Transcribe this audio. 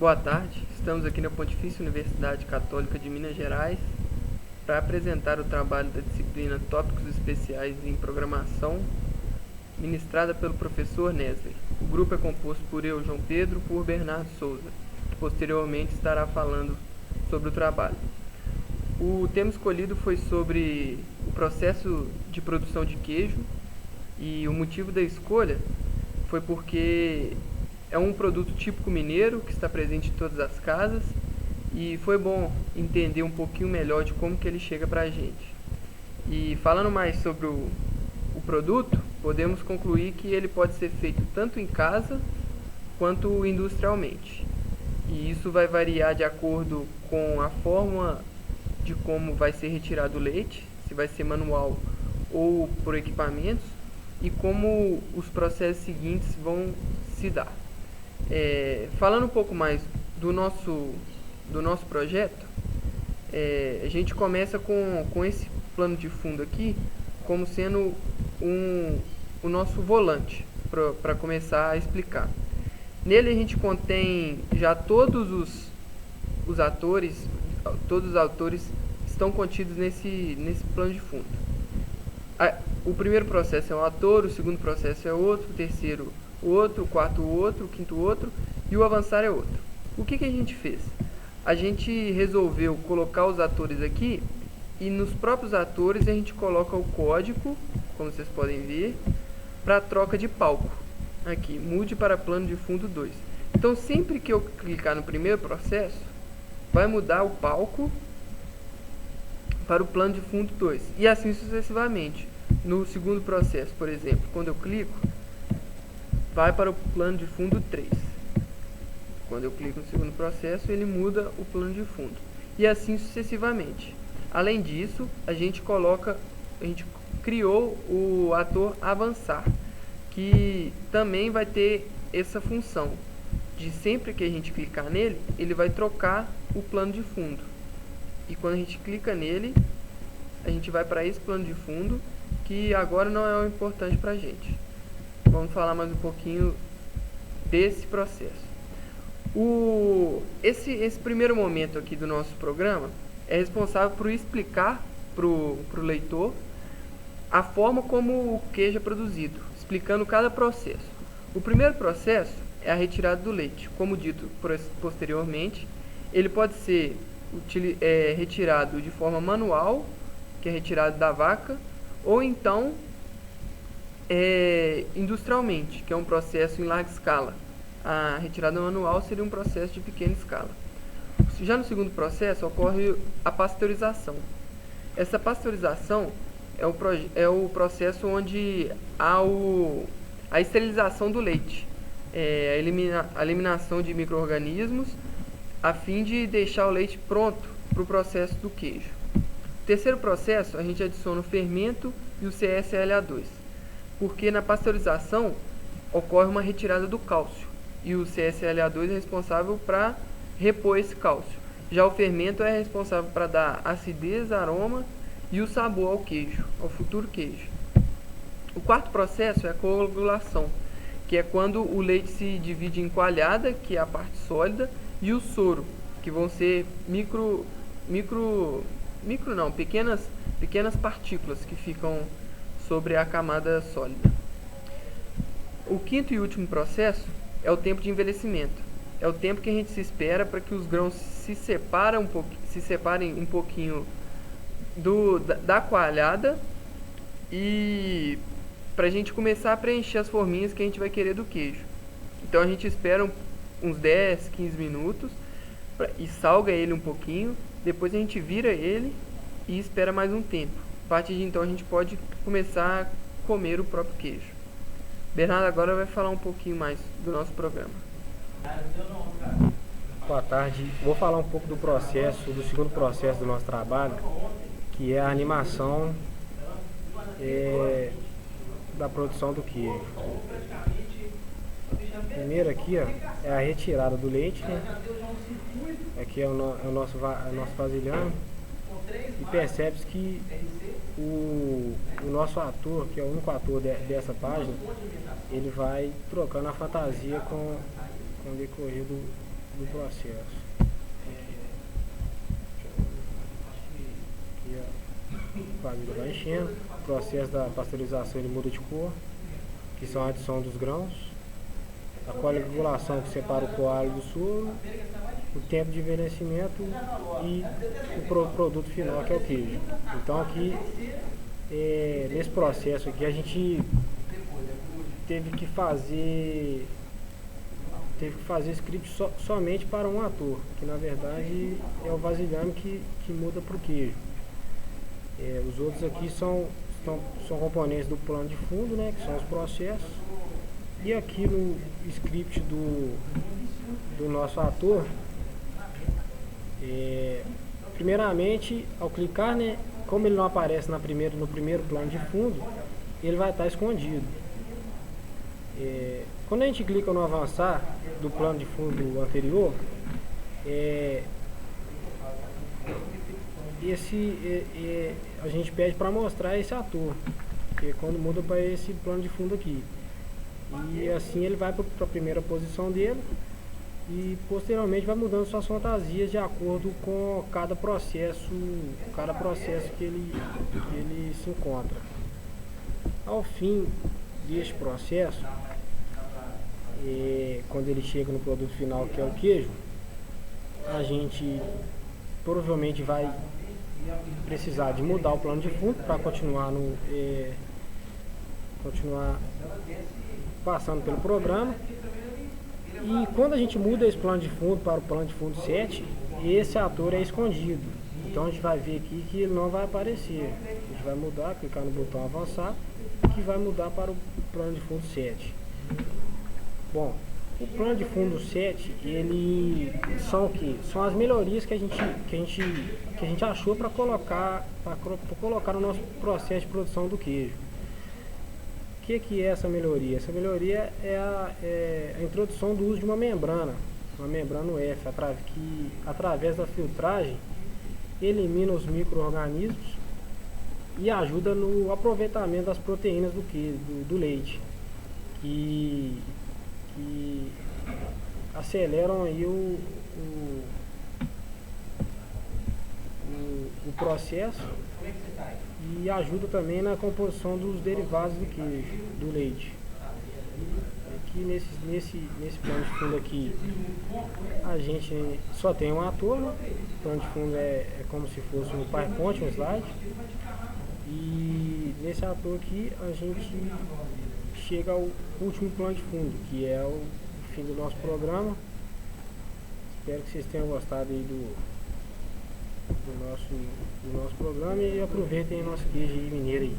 Boa tarde, estamos aqui na Pontifícia Universidade Católica de Minas Gerais para apresentar o trabalho da disciplina Tópicos Especiais em Programação, ministrada pelo professor Nesler. O grupo é composto por eu, João Pedro, e por Bernardo Souza, que posteriormente estará falando sobre o trabalho. O tema escolhido foi sobre o processo de produção de queijo, e o motivo da escolha foi porque é um produto típico mineiro que está presente em todas as casas e foi bom entender um pouquinho melhor de como que ele chega para a gente. E falando mais sobre o produto, podemos concluir que ele pode ser feito tanto em casa quanto industrialmente. E isso vai variar de acordo com a forma de como vai ser retirado o leite, se vai ser manual ou por equipamentos, e como os processos seguintes vão se dar. Falando um pouco mais do nosso projeto, a gente começa com esse plano de fundo aqui como sendo o nosso volante para começar a explicar. Nele a gente contém já todos os atores estão contidos nesse plano de fundo. O primeiro processo é um ator, o segundo processo é outro, o terceiro outro, o quarto outro, o quinto outro e o avançar é outro. O que a gente fez? A gente resolveu colocar os atores aqui e nos próprios atores a gente coloca o código, como vocês podem ver, para troca de palco. Aqui, mude para plano de fundo 2. Então sempre que eu clicar no primeiro processo, vai mudar o palco para o plano de fundo 2 e assim sucessivamente. No segundo processo, por exemplo, quando eu clico, vai para o plano de fundo 3. Quando eu clico no segundo processo, ele muda o plano de fundo. E assim sucessivamente. Além disso, a gente criou o ator avançar, que também vai ter essa função de sempre que a gente clicar nele, ele vai trocar o plano de fundo. E quando a gente clica nele, a gente vai para esse plano de fundo, que agora não é o importante para a gente. Vamos falar mais um pouquinho desse processo. Esse primeiro momento aqui do nosso programa é responsável por explicar para o leitor a forma como o queijo é produzido, explicando cada processo. O primeiro processo é a retirada do leite. Como dito posteriormente, ele pode ser retirado de forma manual, que é retirado da vaca, ou então industrialmente, que é um processo em larga escala. A retirada manual seria um processo de pequena escala. Já no segundo processo ocorre a pasteurização. Essa pasteurização é o processo onde há a esterilização do leite, a eliminação de micro-organismos, a fim de deixar o leite pronto para o processo do queijo. No terceiro processo, a gente adiciona o fermento e o CSLA2, porque na pasteurização ocorre uma retirada do cálcio, e o CSLA2 é responsável para repor esse cálcio. Já o fermento é responsável para dar acidez, aroma e o sabor ao queijo, ao futuro queijo. O quarto processo é a coagulação, que é quando o leite se divide em coalhada, que é a parte sólida, e o soro, que vão ser pequenas partículas que ficam sobre a camada sólida. O quinto e último processo é o tempo de envelhecimento. É o tempo que a gente se espera para que os grãos se separem um pouquinho da coalhada e para a gente começar a preencher as forminhas que a gente vai querer do queijo. Então a gente espera uns 10, 15 minutos e salga ele um pouquinho. Depois a gente vira ele e espera mais um tempo. A partir de então a gente pode começar a comer o próprio queijo. Bernardo agora vai falar um pouquinho mais do nosso programa. Boa tarde. Vou falar um pouco do segundo processo do nosso trabalho, que é a animação da produção do queijo. Primeiro aqui é a retirada do leite, né? Aqui é o nosso vasilhame. E percebe-se que o nosso ator, que é o único ator dessa página, ele vai trocando a fantasia com o decorrer do processo. Aqui a vasilha vai enchendo. O processo da pasteurização ele muda de cor, que são a adição dos grãos, a coagulação que separa o coalho do soro, o tempo de envelhecimento e o produto final, que é o queijo. Então aqui, nesse processo aqui, a gente teve que fazer script somente para um ator, que na verdade é o vasilhame que muda para o queijo. Os outros aqui são componentes do plano de fundo, né, que são os processos. E aqui no script do nosso ator, primeiramente, ao clicar, né, como ele não aparece no primeiro plano de fundo, ele vai estar escondido. Quando a gente clica no avançar do plano de fundo anterior, a gente pede para mostrar esse ator, que é quando muda para esse plano de fundo aqui. E assim ele vai para a primeira posição dele e posteriormente vai mudando suas fantasias de acordo com cada processo que ele se encontra. Ao fim deste processo, quando ele chega no produto final, que é o queijo, a gente provavelmente vai precisar de mudar o plano de fundo para continuar passando pelo programa. E quando a gente muda esse plano de fundo para o plano de fundo 7, esse ator é escondido. Então a gente vai ver aqui que ele não vai aparecer. A gente vai mudar, clicar no botão avançar, que vai mudar para o plano de fundo 7. Bom, o plano de fundo 7, ele são o que? São as melhorias que a gente achou para colocar no nosso processo de produção do queijo. O que é essa melhoria? Essa melhoria é a introdução do uso de uma membrana UF, que através da filtragem elimina os micro-organismos e ajuda no aproveitamento das proteínas do leite, que aceleram aí o processo e ajuda também na composição dos derivados do queijo, do leite. Aqui nesse plano de fundo aqui, a gente só tem um ator, né? O plano de fundo é como se fosse um PowerPoint, um slide. E nesse ator aqui a gente chega ao último plano de fundo, que é o fim do nosso programa. Espero que vocês tenham gostado aí do nosso programa e aproveitem o nosso queijo mineiro aí.